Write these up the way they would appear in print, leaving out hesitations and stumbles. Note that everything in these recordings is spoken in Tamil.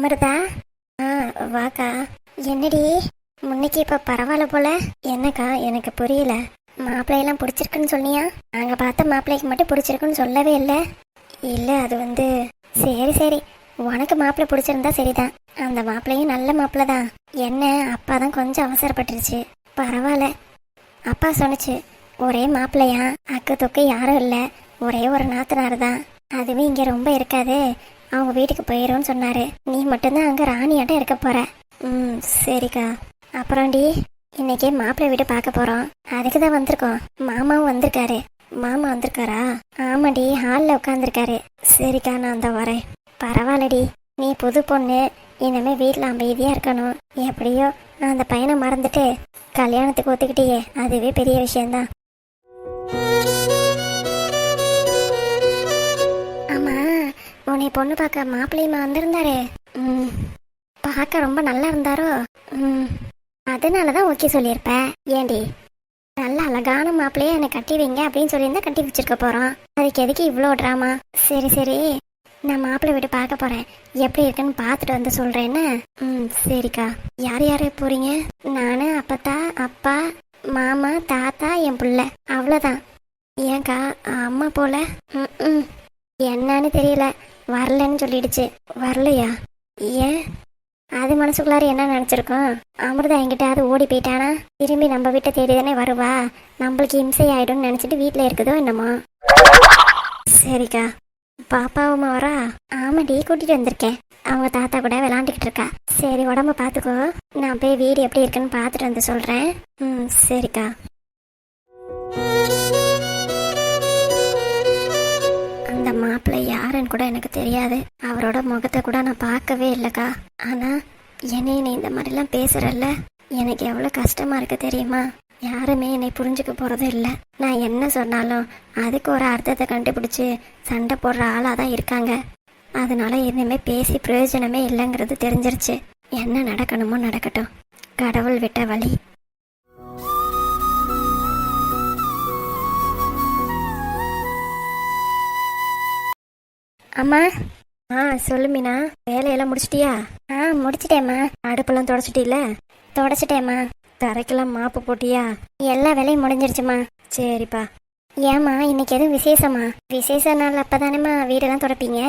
அமிர்தா. ஆ, வாக்கா. என்னடி முன்னைக்கு இப்ப பரவாயில்ல போல. என்னக்கா எனக்கு புரியல. மாப்பிள்ளையெல்லாம் பிடிச்சிருக்குன்னு சொன்னியா? நாங்க பார்த்த மாப்பிள்ளைக்கு மட்டும் பிடிச்சிருக்குன்னு சொல்லவே இல்லை. இல்ல அது வந்து, சரி சரி, உனக்கு மாப்பிள்ளை பிடிச்சிருந்தா சரிதான். அந்த மாப்பிள்ளையும் நல்ல மாப்பிள்ளை தான். என்ன அப்பா தான் கொஞ்சம் அவசரப்பட்டுருச்சு. பரவாயில்ல. அப்பா சொன்னுச்சு ஒரே மாப்பிள்ளையா, அக்கு தொக்கு யாரும் இல்லை, ஒரே ஒரு நாத்தனார் தான், அதுவே இங்க ரொம்ப இருக்காது, அவங்க வீட்டுக்கு போயிடும்னு சொன்னாரு. நீ மட்டும்தான் அங்க ராணியாட்டம் இருக்க போற. சரிக்கா. அப்புறம்டி, இன்னைக்கே மாப்பிள்ளை வீடு பார்க்க போறோம். அதுக்கு தான் வந்திருக்கோம். மாமாவும் வந்திருக்காரு. மாமா வந்திருக்காரா? ஆமாடி, ஹாலில் உட்காந்துருக்காரு. சரிக்கா, நான் தான் வரேன். பரவாயில்லடி, நீ புது பொண்ணு, இனிமே வீட்டில் அமைதியாக இருக்கணும். எப்படியோ அந்த பையனை மறந்துட்டு கல்யாணத்துக்கு ஒத்துக்கிட்டியே, அதுவே பெரிய விஷயம்தான். ஆமா, உன்னை பொண்ணு பார்க்க மாப்பிள்ளையுமா வந்திருந்தாரு. பார்க்க ரொம்ப நல்லா இருந்தாரோ? அதனாலதான் ஓகே சொல்லியிருப்ப. ஏண்டி, நல்ல அழகான மாப்பிள்ளையே என்னை கட்டி வைங்க அப்படின்னு சொல்லியிருந்தா கட்டி வச்சிருக்க போறோம். அதுக்கு எதுக்கு இவ்வளோ ட்ராமா? சரி சரி, நான் மாப்பிள்ளை வீட்டு பார்க்க போறேன். எப்படி இருக்குன்னு பார்த்துட்டு வந்து சொல்றேன்னு. சரிக்கா. யார் யாரு போறீங்க? நானு, அப்பத்தா, அப்பா, மாமா, தாத்தா, என் புள்ள, அவ்வளோதான். ஏன்க்கா அம்மா போல? என்னன்னு தெரியல, வரலன்னு சொல்லிடுச்சு. வரலையா? ஏன்? அது மனசுக்குள்ளார என்ன நினைச்சிருக்கோம்? அமிர்தா என்கிட்ட ஓடி போயிட்டானா திரும்பி நம்ம வீட்டை தேடி தானே வருவா, நம்மளுக்கு இம்சை ஆயிடும்னு நினைச்சிட்டு வீட்டுல இருக்குதோ என்னமோ. சரிக்கா. பாப்பாவுமா வரா? ஆமாடி, கூட்டிட்டு வந்திருக்கேன். அவங்க தாத்தா கூட விளாண்டுக்கிட்டு இருக்கா. சரி, உடம்ப பாத்துக்கோ. நான் போய் வீடு எப்படி இருக்குன்னு பார்த்துட்டு வந்து சொல்றேன். சரிக்கா. அந்த மாப்பிள்ளை யாருன்னு கூட எனக்கு தெரியாது. அவரோட முகத்தை கூட நான் பார்க்கவே இல்லைக்கா. ஆனா என்னைய நீ இந்த மாதிரிலாம் பேசுறல்ல, எனக்கு எவ்வளோ கஷ்டமா இருக்கு தெரியுமா? யாருமே என்னை புரிஞ்சுக்க போறதும் இல்லை. நான் என்ன சொன்னாலும் அதுக்கு ஒரு அர்த்தத்தை கண்டுபிடிச்சு சண்டை போடுற ஆளாக தான் இருக்காங்க. அதனால எதுவுமே பேசி பிரயோஜனமே இல்லைங்கிறது தெரிஞ்சிருச்சு. என்ன நடக்கணுமோ நடக்கட்டும், கடவுள் விட்ட வழி. அம்மா. சொல்லு மீனா, வேலையெல்லாம் முடிச்சிட்டியா? முடிச்சிட்டேம்மா. அடுப்பெல்லாம் தொடச்சிட்டீல? தொடச்சிட்டேம்மா. தரைக்கெல்லாம் மாப்பு போட்டியா? எல்லா வேலையும் முடிஞ்சிருச்சுமா. சரிப்பா. ஏம்மா, இன்னைக்கு எதுவும் விசேஷமா? விசேஷ நாள் அப்பதானேம்மா வீடெல்லாம் தொடப்பீங்க?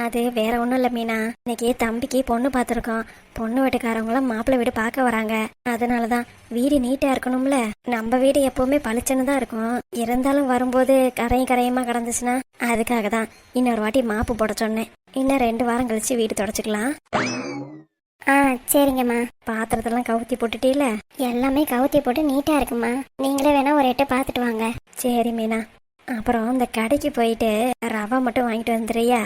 அது வேற ஒன்றும் இல்லை மீனா, இன்னைக்கு தம்பிக்கு பொண்ணு பார்த்துருக்கோம். பொண்ணு வீட்டுக்காரவங்களாம் மாப்பிள்ளை வீடு பார்க்க வராங்க. அதனாலதான் வீடு நீட்டா இருக்கணும்ல. நம்ம வீடு எப்பவுமே பளிச்சுன்னு தான் இருக்கும். இருந்தாலும் வரும்போது கரையுமா கிடந்துச்சுன்னா அதுக்காக தான் இன்னொரு வாட்டி மாப்பு போட சொன்னேன். இன்னும் 2 வாரம் கழிச்சு வீடு தொடச்சிக்கலாம். சரிங்கம்மா. பாத்திரத்தெல்லாம் கவுத்தி போட்டுட்டீல? எல்லாமே கவுத்தி போட்டு நீட்டா இருக்குமா. நீங்களே வேணா ஒரு எட்டு பார்த்துட்டு வாங்க. சரி மீனா. அப்புறம் இந்த கடைக்கு போயிட்டு ரவை மட்டும் வாங்கிட்டு வந்துடுறியா?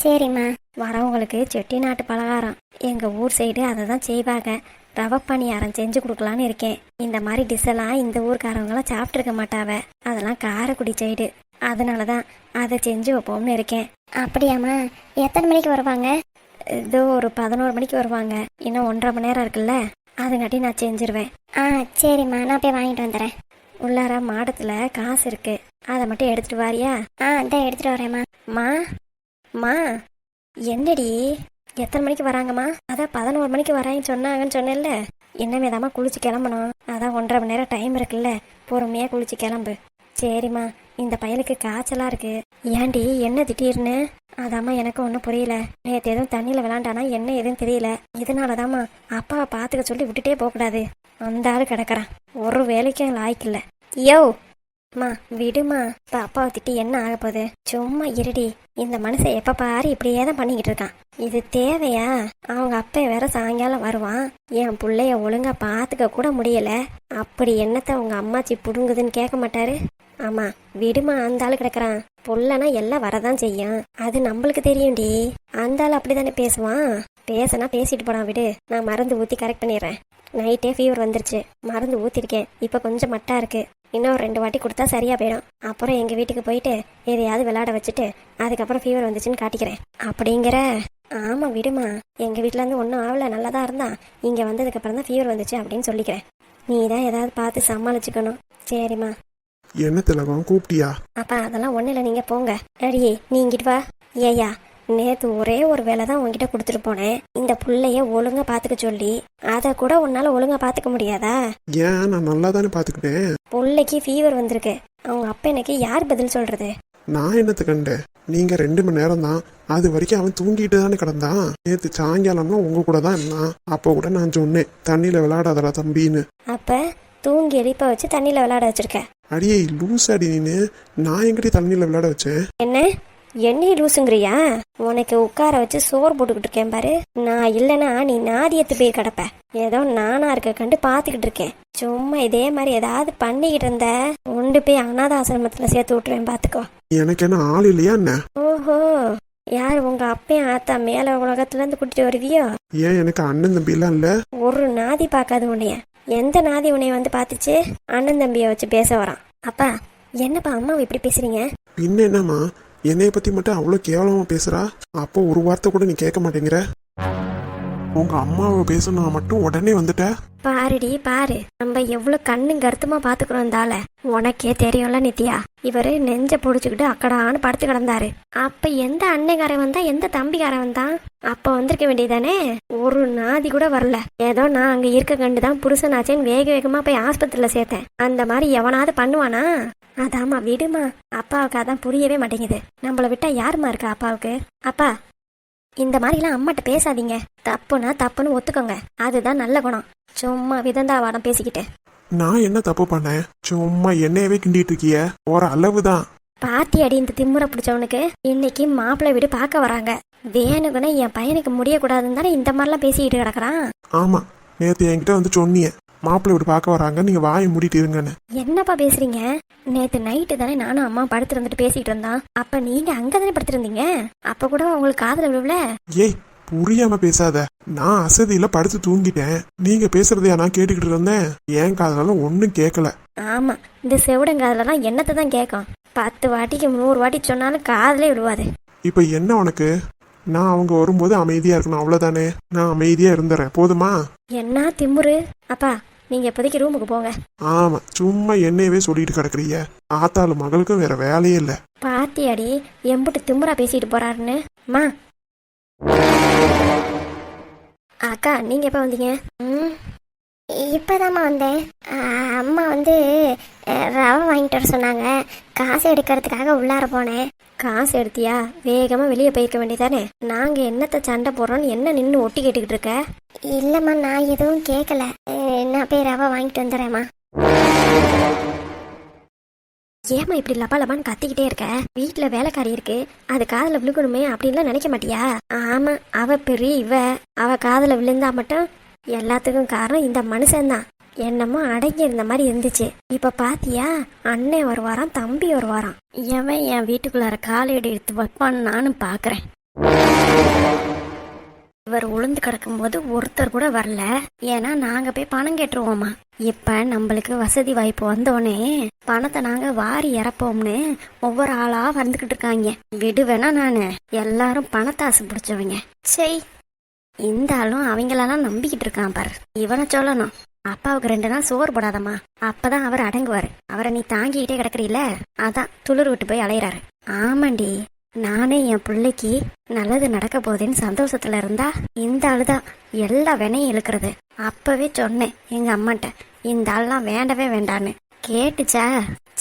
சரிம்மா. வரவங்களுக்கு செட்டிநாட்டு பலகாரம், எங்க ஊர் சைடு அதை தான் செய்வாங்க. ரவை பணியாரம் செஞ்சு கொடுக்கலான்னு இருக்கேன். இந்த மாதிரி டிஷ்ஷெல்லாம் இந்த ஊருக்காரவங்களாம் சாப்பிட்ருக்க மாட்டாவ. அதெல்லாம் காரைக்குடி சைடு. அதனாலதான் அதை செஞ்சு வைப்போம்னு இருக்கேன். அப்படியாம்மா? எத்தனை மணிக்கு வருவாங்க? இதோ ஒரு 11 மணிக்கு வருவாங்க. இன்னும் 1.5 மணி நேரம் இருக்குல்ல, அதுங்காட்டி நான் செஞ்சிருவேன். சரிம்மா, நான் போய் வாங்கிட்டு வந்துடுறேன். உள்ளார மாடத்துல காசு இருக்கு, அதை மட்டும் எடுத்துட்டு வாரியா? அதான் எடுத்துட்டு வரேம்மா. மா என்னடி, எத்தனை மணிக்கு வராங்கம்மா? அதான் 11 மணிக்கு வராங்கன்னு சொன்னாங்கன்னு சொன்னேன்ல. என்னமேதாம்மா குளிச்சு கிளம்பணும். அதான் 1.5 மணி நேரம் டைம் இருக்குல்ல, பொறுமையா குளிச்சு கிளம்பு. சரிம்மா. இந்த பையனுக்கு காய்ச்சலா இருக்கு. ஏண்டி, என்ன திடீர்னு? அதாம்மா எனக்கு ஒன்றும் புரியல. நேற்று எதுவும் தண்ணியில் விளாண்டானா என்ன எதுவும் தெரியல. இதனாலதாம்மா அப்பாவை பார்த்துக்க சொல்லி விட்டுட்டே போகக்கூடாது. அந்த ஆள் கிடக்குறான், ஒரு வேலைக்கும் லாய்க்கில்ல. யோ மா, விடுமா. இப்போ அப்பாவை திட்டி என்ன ஆக போகுது? சும்மா இருடி. இந்த மனுஷன் எப்ப பாரு இப்படியே தான் பண்ணிக்கிட்டு இருக்கான். இது தேவையா? அவங்க அப்பா வேற சாயங்காலம் வருவான். என் பிள்ளைய ஒழுங்கா பார்த்துக்க கூட முடியல. அப்படி என்னத்த உங்க அம்மாச்சி புடுங்குதுன்னு கேட்க மாட்டாரு? ஆமா, விடுமா. அந்த ஆளு கிடக்குறான். புள்ளனா எல்லாம் வரதான் செய்யும், அது நம்மளுக்கு தெரியும்டி. அந்த ஆள் அப்படிதானே பேசுவான். பேசினா பேசிட்டு போடான், விடு. நான் மருந்து ஊற்றி கரெக்ட் பண்ணிடுறேன். நைட்டே ஃபீவர் வந்துருச்சு, மருந்து ஊற்றிருக்கேன். இப்போ கொஞ்சம் மட்டா இருக்கு. இன்னும் 2 வாட்டி கொடுத்தா சரியா போயிடும். அப்புறம் எங்கள் வீட்டுக்கு போயிட்டு எதையாவது விளையாட வச்சுட்டு அதுக்கப்புறம் ஃபீவர் வந்துச்சுன்னு காட்டிக்கிறேன். அப்படிங்கிற? ஆமாம், விடுமா. எங்கள் வீட்டிலேருந்து ஒன்றும் ஆகல, நல்லா தான் இருந்தான். இங்கே வந்ததுக்கப்புறம் தான் ஃபீவர் வந்துச்சு அப்படின்னு சொல்லிக்கிறேன். நீ தான் ஏதாவது பார்த்து சமாளிச்சுக்கணும். சரிம்மா. என்ன திலகம், கூப்பிட்டியா? அப்பா அதெல்லாம் ஒன்றும் இல்லை, நீங்கள் போங்க. அடியே நீ இங்கிட்டு வா. ஏயா, நேத்து ஒரே ஒரு வேலை தான் உன்கிட்ட கொடுத்துட்டு போனேன். இந்த புள்ளைய ஒழுங்கா பாத்துக்க சொல்லி அதை கூட உன்னால ஒழுங்கா பாத்துக்க முடியாதா? ஏன் நான் நல்லா தானே பாத்துக்கிட்டேன். புள்ளைக்கு ஃபீவர் வந்திருக்கு. அவங்க அப்பா எனக்கு யார் பதில் சொல்றது? நான் என்னத்து கண்டேன், நீங்க 2 மணி நேரம் தான், அது வரைக்கும் அவன் தூங்கிட்டு தானே கிடந்தான். நேத்து சாயங்காலம்லாம் உங்க கூட தான் இருந்தான். அப்போ கூட நான் சொன்னேன் தண்ணியில விளையாடாதடா தம்பின்னு. அப்ப தூங்கி எழுப்ப வச்சு தண்ணியில விளையாட வச்சிருக்க. அடியே லூஸ் அடி நீனு. நான் எங்கடி தண்ணியில விளையாட வச்சேன்? என்ன என்னையும் லூசுங்கிறியா? உனக்கு உட்கார வச்சு சோறு போட்டுக்கிட்டு இருக்கேன் பாரு. நான் இல்லைன்னா நீ நாதியத்து போய் கிடப்ப. ஏதோ நானா இருக்க கண்டு பாத்துக்கிட்டு இருக்கேன். சும்மா இதே மாதிரி ஏதாவது பண்ணிக்கிட்டு இருந்த உண்டு போய் அனாத ஆசிரமத்துல சேர்த்து விட்டுருவேன் பாத்துக்கோ. எனக்கு என்ன ஆள் இல்லையா என்ன? ஓஹோ, யார் உங்க அப்பையும் ஆத்தா மேல உலகத்துல இருந்து கூட்டிட்டு வருவியோ? ஏன் எனக்கு அண்ணன் தம்பி எல்லாம் இல்ல? ஒரு நாதி பாக்காது உன்னைய. எந்த நாதி உன்னைய வந்து பாத்துச்சு? அண்ணன் தம்பிய வச்சு பேச வரான். அப்பா என்னப்பா அம்மாவை இப்படி பேசுறீங்க? பின்ன என்னம்மா, என்னைய பத்தி மட்டும் அவ்வளவு கேவலமா பேசுறா? அப்போ ஒரு வார்த்தை கூட நீ கேட்க மாட்டேங்கிற. உங்க அம்மாவை பேசணும் மட்டும் உடனே வந்துட்ட. பாருடி பாரு, நம்ம எவ்வளவு கண்ணும் கருத்துமா பாத்துக்கிறோம். இருந்தால உனக்கே தெரியும்ல நித்யா, இவரு நெஞ்ச புடிச்சுக்கிட்டு அக்கடான்னு படுத்து கிடந்தாரு. அப்ப எந்த அன்னைக்காரன் வந்தா எந்த தம்பிக்காரன் வந்தான்? அப்ப வந்திருக்க வேண்டியதானே. ஒரு நாதி கூட வரல. ஏதோ நான் அங்க இருக்க கண்டுதான் புருஷனாச்சேன்னு வேக வேகமா போய் ஆஸ்பத்திரியில சேர்த்தேன். அந்த மாதிரி எவனாவது பண்ணுவானா? அதாமா விடுமா. அப்பாவுக்கு அதான் புரியவே மாட்டேங்குது. நம்மள விட்டா யாருமா இருக்கா அப்பாவுக்கு? அப்பா இந்த மாதிரிலாம் அம்மாட்ட பேசாதீங்க. தப்புனா தப்புன்னு ஒத்துக்கோங்க. அதுதான் நல்ல குணம். சும்மா விதந்தாவாடம் பேசிக்கிட்டு. நான் என்ன தப்பு பண்ணேன்? சும்மா என்னையவே கிண்டிட்டு இருக்கிய. ஒரு அளவுதான். பாத்தி அடி இந்த திமுறை பிடிச்சவனுக்கு இன்னைக்கு மாப்பிள்ளை வீடு பார்க்க வராங்க. வேணுக்குன்னா என் பையனுக்கு முடியக்கூடாதுன்னு தானே இந்த மாதிரிலாம் பேசிக்கிட்டு கிடக்குறான். ஆமா, நேத்து என்கிட்ட வந்து சொன்னிய மாப்பிள்ளை வீடு பார்க்க வராங்க, நீங்க வாயை மூடிட்டு இருங்கன்னு. என்னப்பா பேசுறீங்க? நேத்து நைட்டு தானே நானும் அம்மா படுத்து இருந்துட்டு பேசிட்டு இருந்தான். அப்ப நீங்க அங்கதானே படுத்திருந்தீங்க. அப்ப கூட உங்களுக்கு காதுல விழுவல? ஏய் புரியாம பேசாத. நான் அசதியில படுத்து தூங்கிட்டேன். நீங்க பேசுறதையா நான் கேட்டுக்கிட்டு இருந்தேன். என் காதுல ஒன்னும் கேட்கல. ஆமா, இந்த செவிடங்காதுலலாம் என்னத்தை தான் கேட்கும். 10 வாட்டிக்கு 100 வாட்டி சொன்னாலும் காதலே விழுவாது. இப்ப என்ன உனக்கு? நான் அவங்க வரும்போது அமைதியா இருக்கணும், அவ்வளவுதானே. நான் அமைதியா இருந்துறேன், போதுமா? என்ன திமுரு? அப்பா நீங்க இப்போதைக்கு ரூமுக்கு போங்க. ஆமா, சும்மா என்னையவே சொல்லிட்டு கிடக்குறீங்க. ஆத்தாளு மகளுக்கும் வேற வேலையே இல்ல. பாத்தி அடி எம்புட்டு திமுறா பேசிட்டு போறாருன்னு. மா அக்கா நீங்க எப்ப வந்தீங்க? இப்பதாம்மா வந்தேன். அம்மா வந்து ரவை வாங்கிட்டு வர சொன்னாங்க. காசு எடுக்கிறதுக்காக உள்ளார போனேன். காசு எடுத்தியா? வேகமா வெளியே போயிருக்க வேண்டியதானே. நாங்க என்னத்த சண்டை போடுறோம்னு என்ன நின்று ஒட்டி கேட்டுக்கிட்டு இருக்க? இல்லம்மா நான் எதுவும் கேட்கல. நான் போய் ரவை வாங்கிட்டு வந்துடுறேம்மா. ஏமா இப்படி லபா லபான்னு கத்திக்கிட்டே இருக்க? வீட்டுல வேலைக்காரி இருக்கு, அது காதுல விழுகணுமே அப்படின்லாம் நினைக்க மாட்டியா? ஆமா, அவ பெரிய அவ காதுல விழுந்தா மட்டும் எல்லாத்துக்கும் காரணம் இந்த மனுஷன்தான். என்னமோ அடங்கி இருந்த மாதிரி இருந்துச்சு. இப்ப பாத்தியா, அண்ணன் ஒரு வாரம் தம்பி ஒரு வாரம். எவன் என் வீட்டுக்குள்ளார காலடி எடுத்து வைப்பான்னு நானும் பாக்குறேன். இவர் உளுந்து கிடக்கும் போது ஒருத்தர் கூட வரல. ஏன்னா நாங்க போய் பணம் கேட்டுருவோமா. இப்ப நம்மளுக்கு வசதி வாய்ப்பு வந்தோடனே பணத்தை நாங்க வாரி இறப்போம்னு ஒவ்வொரு ஆளா வந்துகிட்டு இருக்காங்க. விடுவேனா நானு? எல்லாரும் பணத்தாசு பிடிச்சவங்க. சரி, இந்த ஆளும் அவங்களெல்லாம் நம்பிக்கிட்டு இருக்கான் பாரு. இவனை சொல்லணும், அப்பாவுக்கு 2 நாள் சோறு போடாதம்மா, அப்பதான் அவர் அடங்குவாரு. அவரை நீ தாங்கிக்கிட்டே கிடக்குறீல, அதான் துளிர் விட்டு போய் அலையிறாரு. ஆமாண்டி, நானே என் பிள்ளைக்கு நல்லது நடக்க போகுதுன்னு சந்தோஷத்துல இருந்தா இந்த ஆளுதான் எல்லா வினையும் இழுக்கிறது. அப்பவே சொன்னேன் எங்க அம்மாட்ட, இந்த ஆள்லாம் வேண்டவே வேண்டான்னு. கேட்டுச்சா?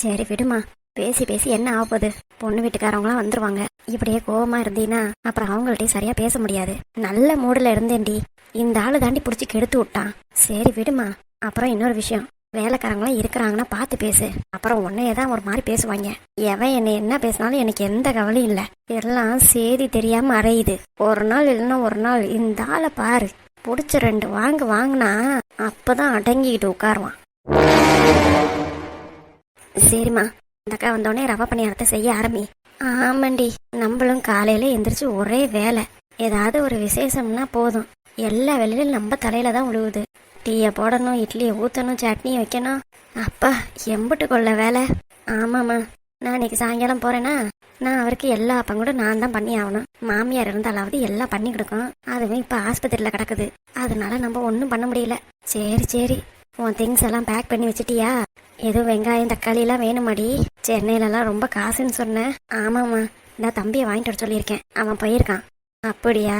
சரி விடுமா, பேசி பேசி என்ன ஆக போகுது? பொண்ணு வீட்டுக்காரவங்களாம் வந்துருவாங்க. இப்படியே கோவமா இருந்தீன்னா அப்புறம் அவங்கள்ட்டையும் சரியா பேச முடியாது. நல்ல மூடுல இருந்தேன்டி, இந்த ஆளு தாண்டி புடிச்சு கெடுத்து விட்டான். சரி விடுமா. அப்புறம் இன்னொரு விஷயம், வேலைக்காரங்களாம் இருக்கிறாங்கன்னா பார்த்து பேசு. அப்புறம் உன்னையதான் ஒரு மாதிரி பேசுவாங்க. எவன் என்னை என்ன பேசினாலும் எனக்கு எந்த கவலையும் இல்லை. எல்லாம் சேதி தெரியாம அறையுது. ஒரு நாள் இல்லைன்னா ஒரு நாள் இந்த ஆளை பாரு, பிடிச்ச 2 வாங்கினா அப்பதான் அடங்கிக்கிட்டு உட்காருவான். சரிம்மா, இந்த அக்கா வந்தோடனே ரவா பணியாரத்தை செய்ய ஆரம்பி. ஆமாண்டி, நம்மளும் காலையில எந்திரிச்சு ஒரே வேலை. ஏதாவது ஒரு விசேஷம்னா போதும், எல்லா வேலையிலும் நம்ம தலையில தான் விழுவுது. டீயை போடணும், இட்லியை ஊற்றணும், சட்னியை வைக்கணும். அப்பா எம்பிட்டு கொள்ள வேலை. ஆமாம்மா, நான் இன்னைக்கு சாயங்காலம் போறேன்னா நான் அவருக்கு எல்லா கூட நான் தான் பண்ணி ஆகணும். மாமியார் இருந்தாலாவது எல்லாம் பண்ணி கொடுக்கும். அதுவும் இப்போ ஆஸ்பத்திரியில் கிடக்குது, அதனால நம்ம ஒன்றும் பண்ண முடியல. சரி சரி, உன் திங்ஸ் எல்லாம் பேக் பண்ணி வச்சிட்டியா? எதுவும் வெங்காயம் தக்காளி எல்லாம் வேணுமாடி? சென்னையிலலாம் ரொம்ப காசுன்னு சொன்னேன். ஆமாம்மா, நான் தம்பியை வாங்கிட்டு வர சொல்லியிருக்கேன், அவன் போயிருக்கான். அப்படியா?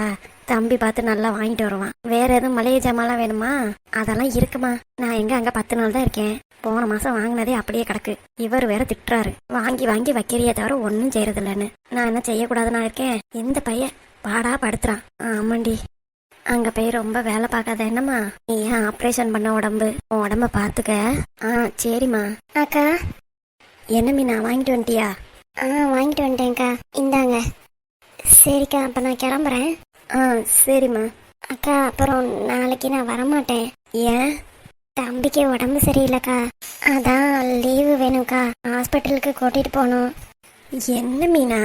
தம்பி பார்த்து நல்லா வாங்கிட்டு வருவான். வேற எதுவும் மளிகை ஜாமான்லாம் வேணுமா? அதெல்லாம் இருக்குமா. நான் அங்கே 10 நாள் தான் இருக்கேன். போன மாசம் வாங்கினதே அப்படியே கிடக்கு. இவர் வேற திட்டுறாரு, வாங்கி வாங்கி வைக்கிறியே தவிர ஒன்றும் செய்யறதில்லன்னு. நான் என்ன செய்யக்கூடாதுன்னா இருக்கேன். இந்த பையன் பாடா படுத்துறான். ஆமாண்டி, அங்க போய் ரொம்ப வேலை பார்க்காத என்னம்மா. நீ ஏன் ஆப்ரேஷன் பண்ண உடம்பு, உன் உடம்ப பார்த்துக்க. சரிம்மா. அக்கா, என்ன மீனா வாங்கிட்டு வந்துட்டியா? வாங்கிட்டு வந்துட்டேன்க்கா, இந்தாங்க. சரிக்கா, அப்ப நான் கிளம்புறேன். சரிம்மா. அக்கா, அப்புறம் நாளைக்கு நான் வரமாட்டேன். ஏன்? தம்பிக்கு உடம்பு சரியில்லைக்கா, அதான் லீவு வேணும்க்கா. ஹாஸ்பிட்டலுக்கு கூட்டிட்டு போகணும். என்ன மீனா,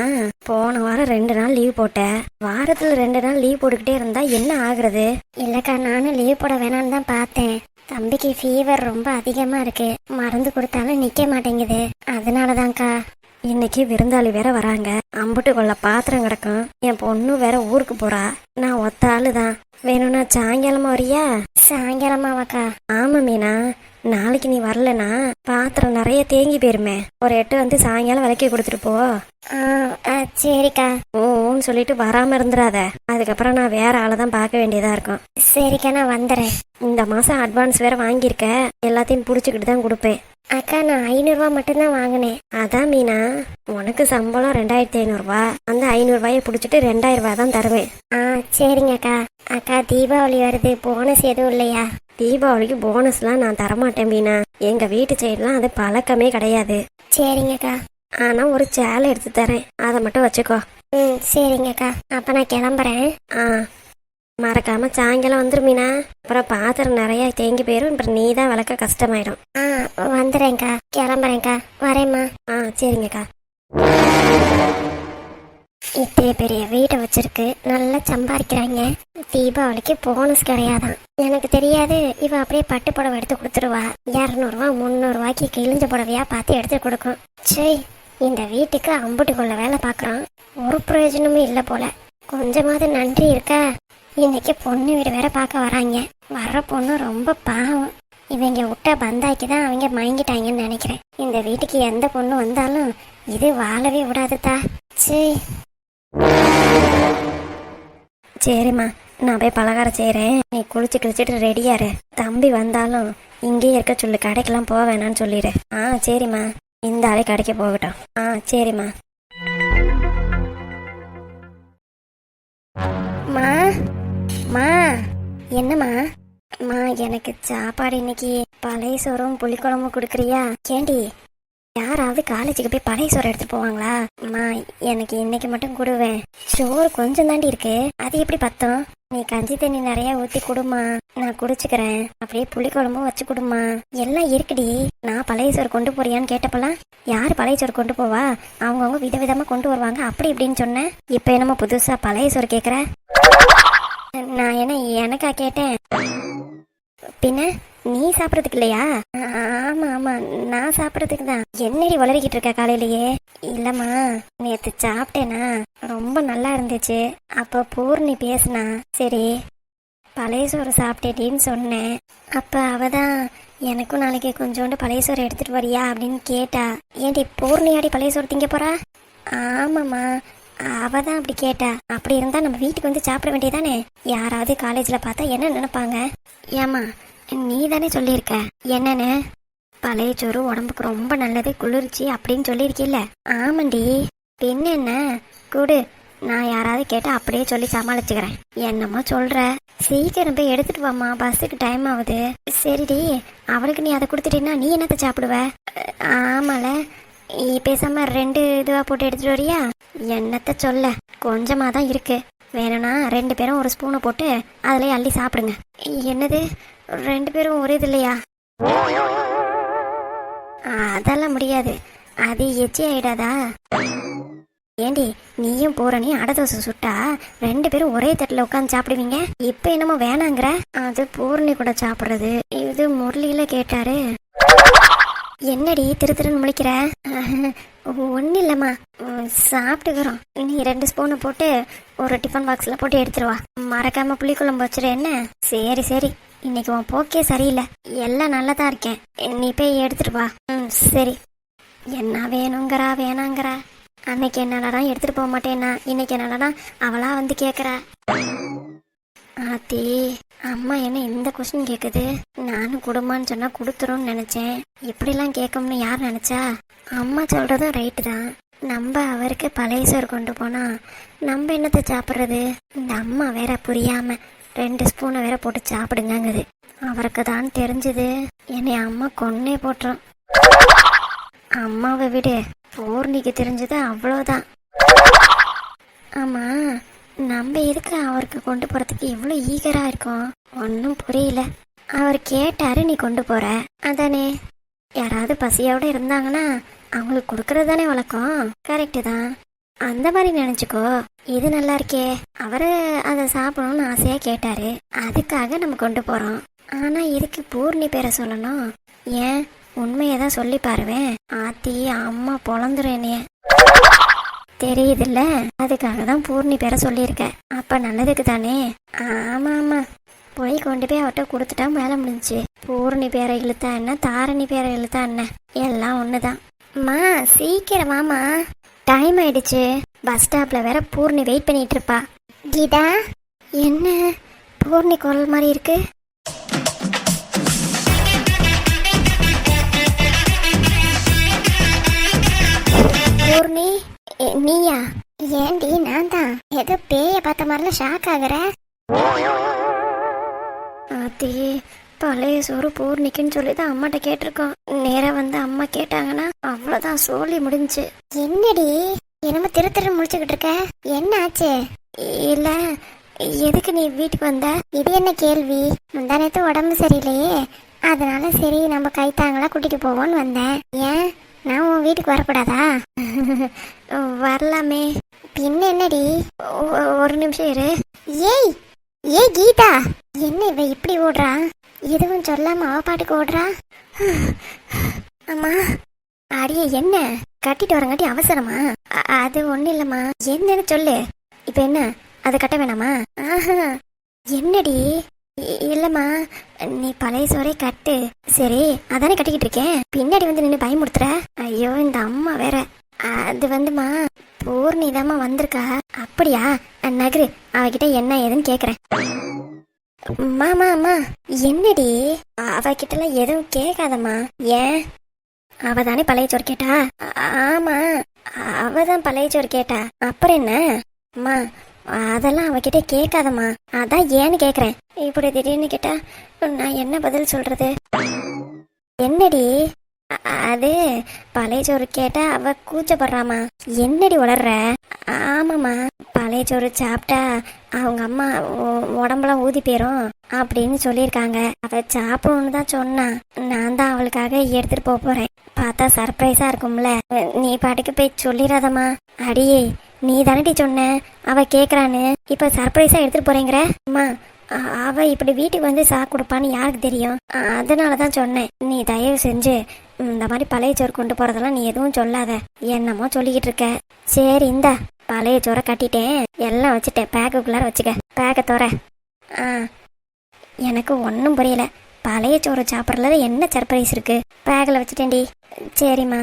போன வாரம் 2 நாள் லீவ் போட்ட, வாரத்துல 2 நாள் லீவ் போட்டுக்கிட்டே இருந்தா என்ன ஆகுறது? இல்லக்கா, நானும் லீவ் போட வேணான்னு தான் பார்த்தேன். தம்பிக்கு ஃபீவர் ரொம்ப அதிகமா இருக்கு, மருந்து கொடுத்தாலும் நிக்க மாட்டேங்குது. அதனாலதான்க்கா. இன்னைக்கு விருந்தாளி வேற வராங்க, அம்புட்டு கொள்ள பாத்திரம் கிடக்கும். என் பொண்ணு வேற ஊருக்கு போறா. நான் ஒத்த ஆளுதான். வேணும்னா சாயங்காலமா வரியா? சாயங்காலமாவாக்கா? ஆமா மீனா, நாளைக்கு நீ வரலனா பாத்திரம் நிறைய தேங்கி போயிருமே. ஒரு 8 வந்து சாயங்காலம் விலைக்கு கொடுத்துட்டு போ. சரிக்கா. ஓன்னு சொல்லிட்டு வராம இருந்துடாத. அதுக்கப்புறம் நான் வேற ஆளை தான் பார்க்க வேண்டியதா இருக்கும். சரிக்கா, நான் வந்துடுறேன். இந்த மாசம் அட்வான்ஸ் வேற வாங்கியிருக்க, எல்லாத்தையும் புடிச்சுக்கிட்டு தான் கொடுப்பேன். அக்கா, நான் 500 ரூபா மட்டும்தான் வாங்கினேன். அதான் மீனா, உனக்கு சம்பளம் 2500 ரூபா. அந்த 500 ரூபாயை பிடிச்சிட்டு 2000 ரூபா தான் தருவேன். சரிங்க அக்கா. அக்கா, தீபாவளி வருது, போனஸ் எதுவும் இல்லையா? தீபாவளிக்கு போனஸ்லாம் நான் தரமாட்டேன் மீனா. எங்க வீட்டு சைடுலாம் அது பழக்கமே கிடையாது. சரிங்கக்கா. ஆனா ஒரு சேலை எடுத்து தரேன், அதை மட்டும் வச்சுக்கோ. சரிங்கக்கா, அப்ப நான் கிளம்புறேன். மறக்காம சாயங்காலம் வந்துரும் மீனா. அப்புறம் பாத்திரம் நிறைய தேங்கி போயிரும், அப்புறம் நீ தான் விளக்க கஷ்டமாயிடும். வந்துடுறேன்க்கா, கிளம்புறேன்க்கா, வரேம்மா. சரிங்கக்கா. இத்தே பெரிய வீட்டை வச்சிருக்கு, நல்லா சம்பாதிக்கிறாங்க. தீபாவளிக்கு போனஸ் கிடையாதான். எனக்கு தெரியாது, இவ அப்படியே பட்டு புடவை எடுத்து கொடுத்துருவா. 200 ரூபா 300 ரூபாய்க்கு கிழிஞ்ச புடவையா பார்த்து எடுத்து கொடுக்கும். சரி, இந்த வீட்டுக்கு அம்புட்டுக்குள்ள வேலை பார்க்குறான், ஒரு பிரயோஜனமும் இல்லை போல. கொஞ்சமாவது நன்றி இருக்கா? இன்னைக்கு பொண்ணு வீடு வேற பார்க்க வராங்க. வர்ற பொண்ணு ரொம்ப பாவம். இவங்க விட்ட பந்தாக்கி தான் அவங்க மயங்கிட்டாங்கன்னு நினைக்கிறேன். இந்த வீட்டுக்கு எந்த பொண்ணு வந்தாலும் இது வாழவே விடாதுதா. சரிம்மா, நான் போய் பலகாரம் செய்கிறேன். நீ குளிச்சு கிழிச்சிட்டு ரெடியாரு. தம்பி வந்தாலும் இங்கேயே இருக்க சொல்லு, கடைக்கெல்லாம் போக வேணான்னு சொல்லிடு. சரிம்மா. இந்த ஆளே கடைக்கு போகட்டும். சரிம்மா. மா, என்னம்மா? எனக்கு சாப்பாடு இன்னைக்கு பழைய சோறும் புளிக்குழம்பும் கொடுக்குறியா? கேண்டி, யாராவது காலேஜுக்கு போய் பழைய சோறு எடுத்து போவாங்களா? எனக்கு இன்னைக்கு மட்டும் கொடுவேன். சோறு கொஞ்சம் தாண்டி இருக்கு, அது எப்படி பத்தும்? நீ கஞ்சி தண்ணி நிறைய ஊத்தி கொடுமா, நான் குடிச்சுக்கிறேன். அப்படியே புளிக்குழம்பும் வச்சு கொடுமா. எல்லாம் இருக்குடி. நான் பழைய சோறு கொண்டு போறியான்னு கேட்டப்பெல்லாம், யாரு பழைய சோறு கொண்டு போவா? அவங்கவுங்க விதவிதமா கொண்டு வருவாங்க, அப்படி இப்படின்னு சொன்னேன். இப்ப என்னமோ புதுசா பழைய சோறு கேக்குற? நான் என்ன எனக்கா கேட்டேன்? பின்ன நீ சாப்பிடறதுக்கு இல்லையா? ஆமா, நான் சாப்பிடறதுக்கு தான். என்னடி வளரிக்கிட்டு இருக்க காலையிலேயே? இல்லம்மா, நேத்து சாப்பிட்டேனா, ரொம்ப நல்லா இருந்துச்சு. அப்போ பூர்ணி பேசுனா, சரி பழைய சோறு சாப்பிட்டேன்னு சொன்னேன். அப்ப அவதான் எனக்கும் நாளைக்கு கொஞ்சோண்டு பழைய சோறு எடுத்துட்டு வரியா அப்படின்னு கேட்டா. ஏன்டி பூர்ணியாடி பழைய சோறு திங்க போறா? ஆமாம்மா, அவதான் அப்படி கேட்டா. அப்படி இருந்தா நம்ம வீட்டுக்கு வந்து சாப்பிட வேண்டியதானே? யாராவது காலேஜ்ல பார்த்தா என்ன நினைப்பாங்க? ஏமா, நீ தானே சொல்லியிருக்க என்னன்னு? பழைய சோறு உடம்புக்கு ரொம்ப நல்லது, குளிர்ச்சி அப்படின்னு சொல்லியிருக்கீல்ல? ஆமாண்டி, பின்ன என்ன? கூடு, நான் யாராவது கேட்டா அப்படியே சொல்லி சமாளிச்சுக்கிறேன். என்னமோ சொல்ற, சீக்கிரம் போய் எடுத்துட்டு வாமா, பஸ்ஸுக்கு டைம் ஆகுது. சரிடி, அவளுக்கு நீ அதை கொடுத்துட்டீங்கன்னா நீ என்னத்தை சாப்பிடுவ? ஆமால, பேசாம 2 இதுவா போட்டு எடுத்துட்டு வரியா? என்னத்த சொல்ல, கொஞ்சமா தான் இருக்கு. வேணும்னா 2 பேரும் ஒரு ஸ்பூனை போட்டு அதுலயே அள்ளி சாப்பிடுங்க. என்னது, 2 பேரும் ஒரே இது இல்லையா? அதெல்லாம் முடியாது, அது எச்சி ஆயிடாதா? ஏண்டி, நீயும் பூரணி அடை தோசை சுட்டா 2 பேரும் ஒரே தட்டுல உட்காந்து சாப்பிடுவீங்க. இப்ப என்னமோ வேணாங்கிற? அது பூரணி கூட சாப்பிடுறது, இது முரளியில கேட்டாரு. என்னடி திருன்னு முழிக்கிற? ஒன்னும் இல்லம்மா, சாப்பிட்டுக்கிறோம். நீ 2 ஸ்பூனை போட்டு ஒரு டிஃபன் பாக்ஸ்ல போட்டு எடுத்துருவா. மறக்காம புளிக்குழம்பு வச்சிரு என்ன? சரி, இன்னைக்கு உன் போக்கே சரியில்லை. எல்லாம் நல்லதா இருக்கேன், நீ போய் எடுத்துட்டு வா. சரி. என்ன வேணுங்கிறா வேணாங்கிறா? அன்னைக்கு என்னாலதான் எடுத்துட்டு போக மாட்டேன்னா இன்னைக்கு என்னாலதான் அவளா வந்து கேக்குறா. ஆத்தி, அம்மா என்ன இந்த கொஸ்டின் கேக்குது? நானும் குடும்பம்னு சொன்னா கொடுத்துரும்னு நினைச்சேன். இப்படிலாம் கேட்கும்னு யார் நினைச்சா? அம்மா சொல்றதும் ரைட்டு தான். நம்ம அவருக்கு பழைய சோறு கொண்டு போனா நம்ம என்னத்தை சாப்பிட்றது? இந்த அம்மா வேற புரியாம 2 ஸ்பூனை வேற போட்டு சாப்பிடுங்கங்குது. அவருக்கு தான் தெரிஞ்சது என்னை அம்மா கொன்னே போட்டுரும். அம்மாவை விடு, பூர்ணிக்கு தெரிஞ்சது அவ்வளோதான். ஆமா, நம்ம எதுக்கு அவருக்கு கொண்டு போறதுக்கு இவ்வளோ ஈகரா இருக்கோம்? ஒன்றும் புரியல. அவர் கேட்டாரு, நீ கொண்டு போற அதானே. யாராவது பசியோட இருந்தாங்கன்னா அவங்களுக்கு கொடுக்கறது தானே வழக்கம். கரெக்டு தான், அந்த மாதிரி நினைச்சுக்கோ. இது நல்லா இருக்கே. அவரு அதை சாப்பிடணும்னு ஆசையா கேட்டாரு, அதுக்காக நம்ம கொண்டு போறோம். ஆனா இதுக்கு பூர்ணி பேரை சொல்லணும்? ஏன், உண்மையதான் சொல்லி பாருவேன். ஆத்தி, அம்மா பொழந்துருனே தெரியுதுல்ல, அதுக்காக தான் பூர்ணி பேரை சொல்லியிருக்க. அப்ப நல்லதுக்கு தானே. ஆமா ஆமா, போய் கொண்டு போய் அவட்ட கொடுத்துட்டா வேலை முடிஞ்சுச்சு. பூர்ணி பேரை இழுத்தா என்ன, தாரணி பேரை இழுத்தா என்ன, எல்லாம் ஒண்ணுதான். அம்மா சீக்கிரம் வாமா, டைம் ஆயிடுச்சு. பஸ் ஸ்டாப்ல வேற பூர்ணி வெயிட் பண்ணிட்டு இருப்பா. கீதா, என்ன பூர்ணி குரல் மாதிரி இருக்கு? பூர்ணி, நீயா? ஏண்டி, நான் தான். ஏதோ பேய பார்த்த மாதிரிலாம் ஷாக் ஆகுற. ஆத்தி, பழைய சோறு பூர்ணிக்குன்னு சொல்லி தான் அம்மாட்ட கேட்டிருக்கோம். நேரா வந்து அம்மா கேட்டாங்கன்னா அவ்வளவுதான், சோழி முடிஞ்சு. என்னடி என்னமோ திரு முடிச்சுக்கிட்டு இருக்க? என்ன ஆச்சு? இல்ல, எதுக்கு நீ வீட்டுக்கு வந்த? இது என்ன கேள்வி? முந்தானத்து உடம்பு சரியில்லையே, அதனால சரி நம்ம கைத்தாங்களா கூட்டிட்டு போவோன்னு வந்தேன். ஏன், நான் உன் வீட்டுக்கு வரக்கூடாதா? வரலாமே. பின்ன என்னடி? ஒரு நிமிஷம் இரு. ஏய் ஏய் கீதா, என்ன இவ இப்படி ஓடுறா? எதுவும் சொல்லாம அவ பாட்டுக்கு ஓடுறா. அம்மா, அடியே என்ன கட்டிட்டு வரங்காட்டி அவசரமா? அது ஒண்ணு இல்லம்மா. என்னன்னு சொல்லு. இப்ப என்ன, அது கட்ட வேணாமா? என்னடி? இல்லம்மா, நீ பழைய சோறே கட்டு. சரி, அதானே கட்டிக்கிட்டு இருக்கேன். பின்னாடி வந்து நின்று பயமுடுத்துற. ஐயோ, இந்த அம்மா வேற. அது வந்துமா, பூர்ணிதாமா வந்திருக்கா. அப்படியா? நகரு, அவகிட்ட என்ன ஏதுன்னு கேக்குறேன். மாமா அம்மா, என்னடி? அவகிட்டலாம் எதுவும் கேட்காதம்மா. ஏன், அவதானே பழைய சோறு கேட்டா? ஆமா, அவதான் பழைய சோறு கேட்டா. அப்புறம் என்ன? அம்மா, அதெல்லாம் அவகிட்ட கேட்காதம்மா. அதான் ஏன்னு கேக்குறேன். இப்படி திடீர்னு கேட்டா நான் என்ன பதில் சொல்றது? என்னடி? அது பழைய சோறு கேட்டா அவ கூச்சப்படுறாமா. என்னடி உளர்ற? ஆமாம்மா, பழைய சோறு சாப்பிட்டா அவங்க அம்மா உடம்புலாம் ஊதி போயிரும் அப்படின்னு சொல்லியிருக்காங்க. அவ சாப்பிடணும்னு தான் சொன்னா. நான் தான் அவளுக்காக எடுத்துட்டு போறேன். பார்த்தா சர்ப்ரைஸா இருக்கும்ல. நீ பாட்டுக்கு போய் சொல்லிடாதம்மா. அடியே, நீ தானடி சொன்ன அவ கேக்குறான்னு. இப்ப சர்ப்ரைஸா எடுத்துட்டு போறேங்கிற? அம்மா, அவ இப்படி வீட்டுக்கு வந்து சாக்கு கொடுப்பான்னு யாருக்கு தெரியும்? அதனாலதான் சொன்னேன். நீ தயவு செஞ்சு இந்த மாதிரி பழைய சோறு கொண்டு போறதெல்லாம் நீ எதுவும் சொல்லாத. என்னமோ சொல்லிக்கிட்டு இருக்க. சரி, இந்த பழைய சோறை கட்டிட்டேன், எல்லாம் வச்சுட்டேன். பேக்குக்குள்ளார வச்சுக்க. பேக்கை தோற. எனக்கு ஒன்றும் புரியல. பழைய சோறு சாப்பிட்றதுல என்ன சர்ப்ரைஸ் இருக்கு? பேக்கில் வச்சுட்டேன்டி. சரிம்மா,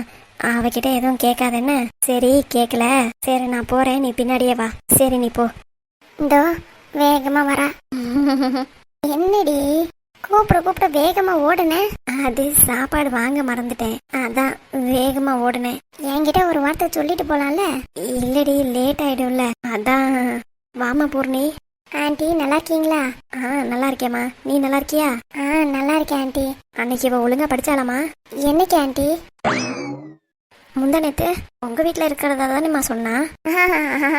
அவகிட்ட எதுவும் கேட்காத என்ன? சரி, கேட்கல. சரி, நான் போறேன், நீ பின்னாடியே வா. சரி, நீ போ. இந்தோ வேகமா வரா. என்னடி கூப்பிட வேகமா ஓடுன? அது சாப்பாடு வாங்க மறந்துட்டேன், அதான் வேகமா ஓடுனேன். என்கிட்ட ஒரு வார்த்தை சொல்லிட்டு போலாம்ல? இல்லடி, லேட் ஆயிடும்ல, அதான். வாமா பூர்ணி. ஆண்டி, நல்லா இருக்கீங்களா? நல்லா இருக்கேம்மா, நீ நல்லா இருக்கியா? நல்லா இருக்கேன் ஆண்டி. அன்னைக்கு இவ ஒழுங்கா படிச்சாலாமா? என்னைக்கு ஆண்டி? முந்தானத்து உங்க வீட்டுல இருக்கிறதா தானேம்மா சொன்னா?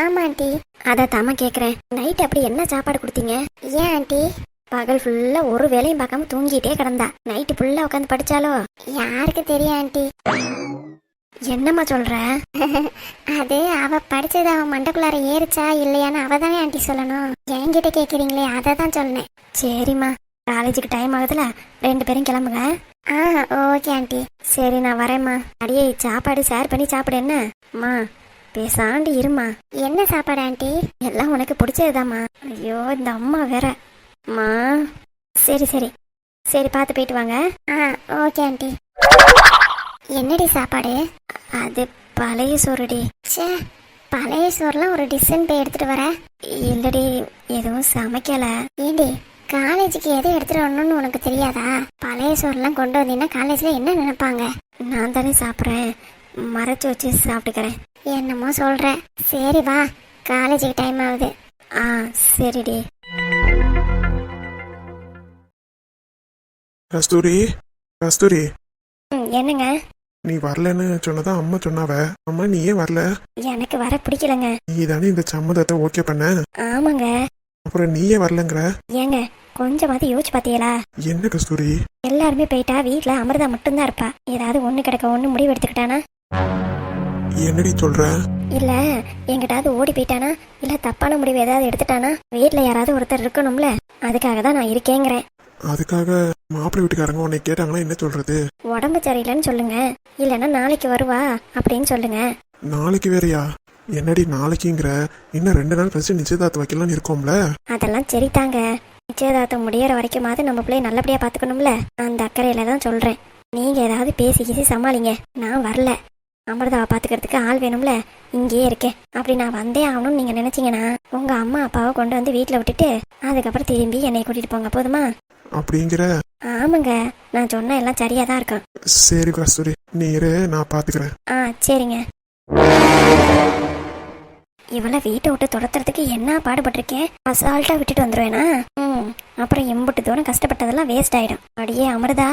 ஆமா ஆண்டி. அதை தாமா கேக்குறேன். நைட் அப்படி என்ன சாப்பாடு கொடுத்தீங்க? ஏன் ஆண்டி? பகல் ஃபுல்லா ஒரு வேலையும் பார்க்காம தூங்கிட்டே கிடந்தா. நைட்டு ஃபுல்லா உட்காந்து படிச்சாலோ? யாருக்கு தெரியும் ஆண்டி? என்னம்மா சொல்ற? அது அவ படிச்சது அவன் மண்டக்குள்ளார ஏறிச்சா இல்லையான்னு அவ தானே ஆண்டி சொல்லணும். என்கிட்ட கேக்குறீங்களே, அதை தான் சொன்னேன். சரிம்மா, காலேஜுக்கு டைம் ஆகுதுல, 2 பேரும் கிளம்புங்க. Okay aunty. சரி, நான் வரேம்மா. அடியே, சாப்பாடு ஷேர் பண்ணி சாப்பிடு. என்ன அம்மா, பேசாண்டி இருமா. என்ன சாப்பாடு ஆண்டி? எல்லாம் உனக்கு பிடிச்சதுதாம்மா. ஐயோ, இந்த அம்மா வேற. அம்மா, சரி சரி சரி, பார்த்து போயிட்டு வாங்க. Okay aunty. என்னடி சாப்பாடு? அது பழைய சோறுடி. ச்சே, பழைய சோறுலாம் ஒரு டிசைன் போய் எடுத்துட்டு வர. இல்லடி, எதுவும் சமைக்கல. ஏண்டி, காலேஜுக்கு எதை எடுத்துட்டு வரணும்னு உனக்கு தெரியாதா? பழைய சோறுலாம் கொண்டு வந்தீங்கன்னா காலேஜ்ல என்ன நினைப்பாங்க? நான் தானே சாப்பிட்றேன், மறைச்சு வச்சு சாப்பிட்டுக்கிறேன். என்னமோ சொல்ற. சரி வா, காலேஜுக்கு டைம் ஆகுது. ஆ சரிடி. கஸ்தூரி, கஸ்தூரி, என்னங்க? நீ வரலன்னு சொன்னதான் அம்மா சொன்னாவ. அம்மா நீ ஏன் வரல? எனக்கு வர பிடிக்கலங்க. நீ தானே இந்த சம்மதத்தை ஓகே பண்ண. ஆமாங்க. அப்புறம் நீயே வரலங்கிற? ஏங்க, கொஞ்சமாவது யோசிச்சு பாத்தீங்களா? என்ன கஸ்தூரி? எல்லாருமே போயிட்டா வீட்டுல அமிர்தா மட்டும்தான் இருப்பா. ஏதாவது ஒண்ணு கிடக்க ஒண்ணு முடிவு எடுத்துக்கிட்டானா? என்னடி சொல்ற? இல்ல எங்கிட்டாவது ஓடி போயிட்டானா, இல்ல தப்பான முடிவு ஏதாவது எடுத்துட்டானா? வீட்டுல யாராவது ஒருத்தர் இருக்கணும்ல, அதுக்காக தான் நான் இருக்கேங்கிறேன். அதுக்காக மாப்பிள்ளை வீட்டுக்காரங்க உன்னை கேட்டாங்கன்னா என்ன சொல்றது? உடம்பு சரியில்லைன்னு சொல்லுங்க, இல்லைன்னா நாளைக்கு வருவா அப்படின்னு சொல்லுங்க. நாளைக்கு வேறயா? என்னடி நாளைக்குங்கிற? இன்னும் 2 நாள் கழிச்சு நிச்சயதார்த்தம் வைக்கலாம்னு இருக்கோம்ல. அதெல்லாம் சரிதாங்க. நிச்சயதார்த்தம் முடியற வரைக்குமாவது நம்ம பிள்ளைய நல்லபடியா பாத்துக்கணும்ல, அந்த அக்கறையில தான் சொல்றேன். நீங்க ஏதாவது பேசி கீசி சமாளிங்க. நான் வரல, அமிர்தாவை பாத்துக்கிறதுக்கு ஆள் வேணும்ல, இங்கேயே இருக்கேன். அப்படி நான் வந்தே ஆகணும்னு நீங்க நினைச்சீங்கன்னா உங்க அம்மா அப்பாவை கொண்டு வந்து வீட்டுல விட்டுட்டு அதுக்கப்புறம் திரும்பி என்னை கூட்டிட்டு போங்க, போதுமா? அப்படிங்கிற? ஆமாங்க, நான் சொன்ன எல்லாம் சரியா தான் இருக்கும். சரி கஸ்தூரி, நீ இரு, நான் பாத்துக்கிறேன். ஆ சரிங்க. இவளை வீட்டை விட்டு துரத்துறதுக்கு என்ன பாடுபட்டிருக்கேன். அசால்ட்டா விட்டுட்டு வந்துருவேனா? அப்புறம் எம்புட்டு தூரம் கஷ்டப்பட்டதெல்லாம் வேஸ்ட் ஆயிடும். அடியே அமிர்தா,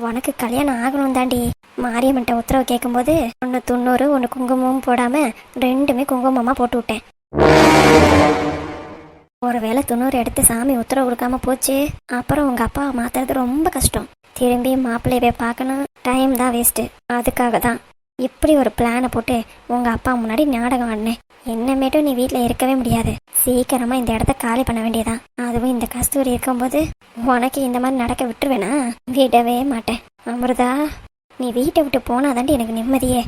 உனக்கு கல்யாணம் ஆகணும் தாண்டி. மாரியம்மன்ட்ட உத்தரவு கேட்கும்போது ஒன்று 90 ஒன்று குங்குமமும் போடாம 2மே குங்குமமா போட்டு விட்டேன். ஒருவேளை 90 எடுத்து சாமி உத்தரவு கொடுக்காம போச்சு, அப்புறம் உங்க அப்பாவை மாத்துறது ரொம்ப கஷ்டம். திரும்பி மாப்பிள்ளையவே பார்க்கணும், டைம் தான் வேஸ்ட். அதுக்காக தான் இப்படி ஒரு பிளானை போட்டு உங்க அப்பா முன்னாடி நாடகம் ஆடினேன். என்னமேட்டும் நீ வீட்டுல இருக்கவே முடியாது. சீக்கிரமா இந்த இடத்த காலி பண்ண வேண்டியதான். அதுவும் இந்த கஸ்தூரி இருக்கும்போது உனக்கு இந்த மாதிரி நடக்க விட்டுருவேனா? விடவே மாட்டேன். அமிர்தா, நீ வீட்டை விட்டு போனாதாண்டி எனக்கு நிம்மதியே.